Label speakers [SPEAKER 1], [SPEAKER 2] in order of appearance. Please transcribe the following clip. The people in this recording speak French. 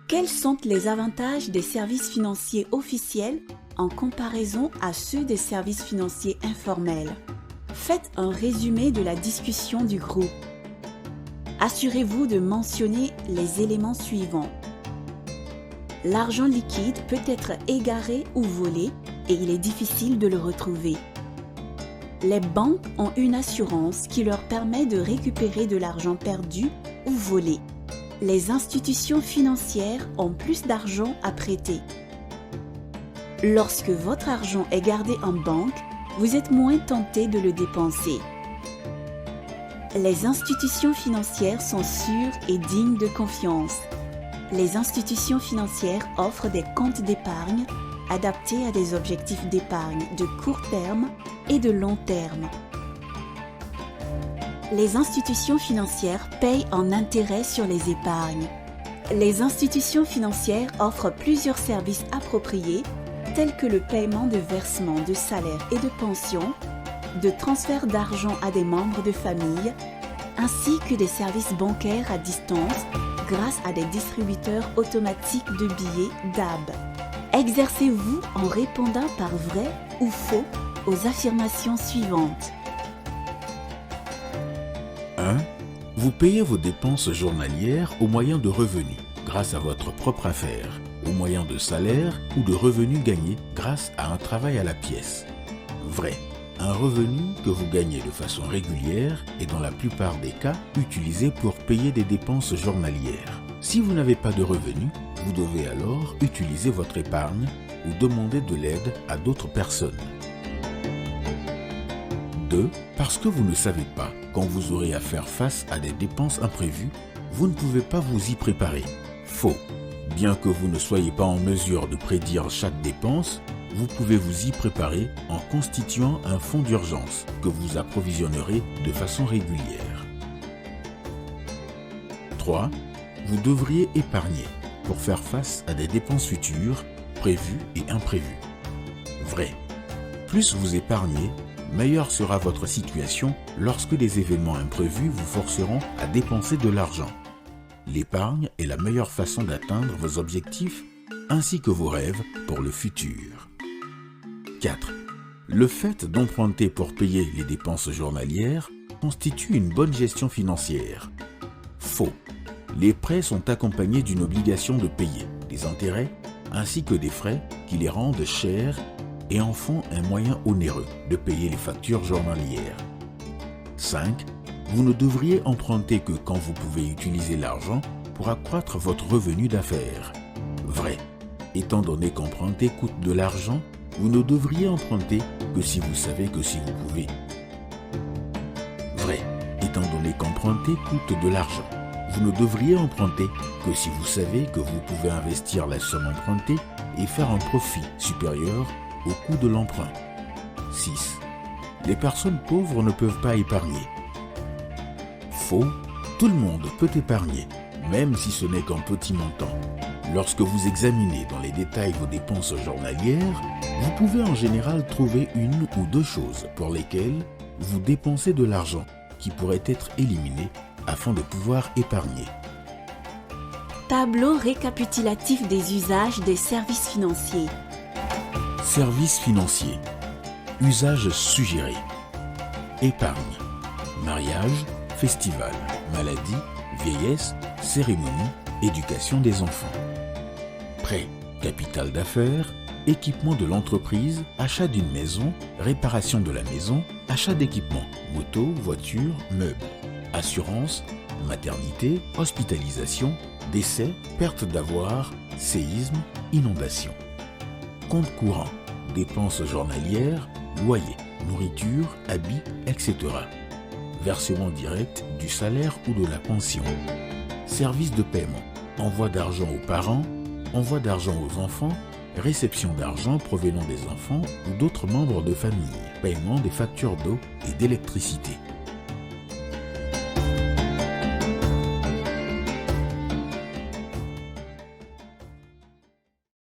[SPEAKER 1] Quels sont les avantages des services financiers officiels en comparaison à ceux des services financiers informels? Faites un résumé de la discussion du groupe. Assurez-vous de mentionner les éléments suivants. L'argent liquide peut être égaré ou volé et il est difficile de le retrouver. Les banques ont une assurance qui leur permet de récupérer de l'argent perdu ou volé. Les institutions financières ont plus d'argent à prêter. Lorsque votre argent est gardé en banque, vous êtes moins tenté de le dépenser. Les institutions financières sont sûres et dignes de confiance. Les institutions financières offrent des comptes d'épargne adaptés à des objectifs d'épargne de court terme et de long terme. Les institutions financières payent en intérêt sur les épargnes. Les institutions financières offrent plusieurs services appropriés tels que le paiement de versements de salaires et de pensions, de transferts d'argent à des membres de famille, ainsi que des services bancaires à distance grâce à des distributeurs automatiques de billets DAB. Exercez-vous en répondant par vrai ou faux aux affirmations suivantes.
[SPEAKER 2] 1. Vous payez vos dépenses journalières au moyen de revenus, grâce à votre propre affaire, au moyen de salaire ou de revenus gagnés grâce à un travail à la pièce. Vrai. Un revenu que vous gagnez de façon régulière est dans la plupart des cas utilisé pour payer des dépenses journalières. Si vous n'avez pas de revenus, vous devez alors utiliser votre épargne ou demander de l'aide à d'autres personnes. 2. Parce que vous ne savez pas quand vous aurez à faire face à des dépenses imprévues, vous ne pouvez pas vous y préparer. Faux. Bien que vous ne soyez pas en mesure de prédire chaque dépense, vous pouvez vous y préparer en constituant un fonds d'urgence que vous approvisionnerez de façon régulière. 3. Vous devriez épargner pour faire face à des dépenses futures, prévues et imprévues. Vrai. Plus vous épargnez, meilleure sera votre situation lorsque des événements imprévus vous forceront à dépenser de l'argent. L'épargne est la meilleure façon d'atteindre vos objectifs ainsi que vos rêves pour le futur. 4. Le fait d'emprunter pour payer les dépenses journalières constitue une bonne gestion financière. Faux. Les prêts sont accompagnés d'une obligation de payer des intérêts ainsi que des frais qui les rendent chers et en font un moyen onéreux de payer les factures journalières. 5. Vous ne devriez emprunter que quand vous pouvez utiliser l'argent pour accroître votre revenu d'affaires. Vrai. Étant donné qu'emprunter coûte de l'argent, vous ne devriez emprunter que si vous savez que si vous pouvez. Vrai. Étant donné qu'emprunter coûte de l'argent, vous ne devriez emprunter que si vous savez que vous pouvez investir la somme empruntée et faire un profit supérieur au coût de l'emprunt. 6. Les personnes pauvres ne peuvent pas épargner. Faux. Tout le monde peut épargner, même si ce n'est qu'un petit montant. Lorsque vous examinez dans les détails vos dépenses journalières, vous pouvez en général trouver une ou deux choses pour lesquelles vous dépensez de l'argent qui pourrait être éliminé afin de pouvoir épargner.
[SPEAKER 1] Tableau récapitulatif des usages des services financiers.
[SPEAKER 2] Services financiers. Usages suggérés. Épargne. Mariage, festival, maladie, vieillesse, cérémonie, éducation des enfants. Prêt, capital d'affaires, équipement de l'entreprise, achat d'une maison, réparation de la maison, achat d'équipement, moto, voiture, meubles, assurance, maternité, hospitalisation, décès, perte d'avoir, séisme, inondation. Compte courant, dépenses journalières, loyer, nourriture, habits, etc. Versement direct du salaire ou de la pension. Service de paiement, envoi d'argent aux parents, envoi d'argent aux enfants, réception d'argent provenant des enfants ou d'autres membres de famille, paiement des factures d'eau et d'électricité.